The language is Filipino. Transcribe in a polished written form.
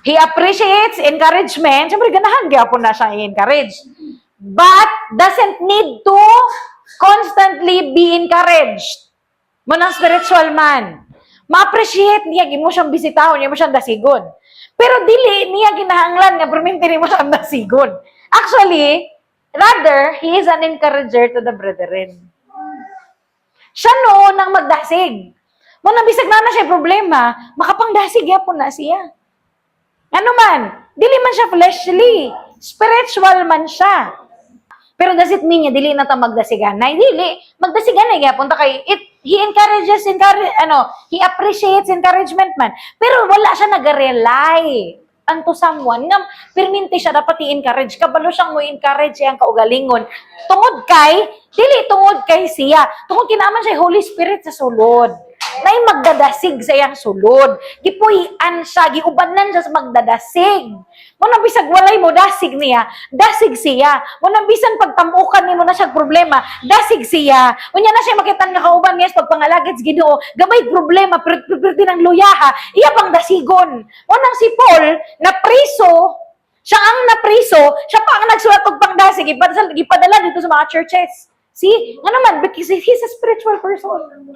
He appreciates encouragement. Siyempre, ganahan gyapon na siyang i-encourage. But doesn't need to constantly be encouraged. Munang spiritual man. Ma-appreciate niya, mo siyang bisitahon, niya mo siyang dasigon. Pero dili niya ginahanglan nga perminti mo siyang dasigon. Actually, rather, he is an encourager to the brethren. Siya noon ang magdasig. Munang bisag na siya problema, makapangdasig yapon na siya. Ano man, dili man siya fleshly, spiritual man siya. Pero does it mean niya, dili na ta magdasigan? Nay, dili. Magdasigan na gyapon ta kay he encourages, he appreciates encouragement man. Pero wala siya nag-rely unto someone nga perminti siya dapat i-encourage. Kabalo siyang mo encourage siyang kaugalingon. Tungod kay, dili tungod kay siya. Tungod kinaman siya Holy Spirit sa sulod. Nay magdadasig sa iyang sulod. Gipuy-an siya, giubanan siya sa magdadasig. Munang bisag walay mo, dasig niya, dasig siya. Munang bisan pagtamukan ni mo na siya problema, dasig siya. Unya na siya makitan nga kauban niya sa pagpangalagad sa Ginoo, gamay problema, perti ng luyaha, iya pang dasigon. Munang si Paul, na priso, siya ang napriso, siya pa ang nagsulat og pangdasig, ipadala dito sa mga churches. See? Nga naman, because he's a spiritual person.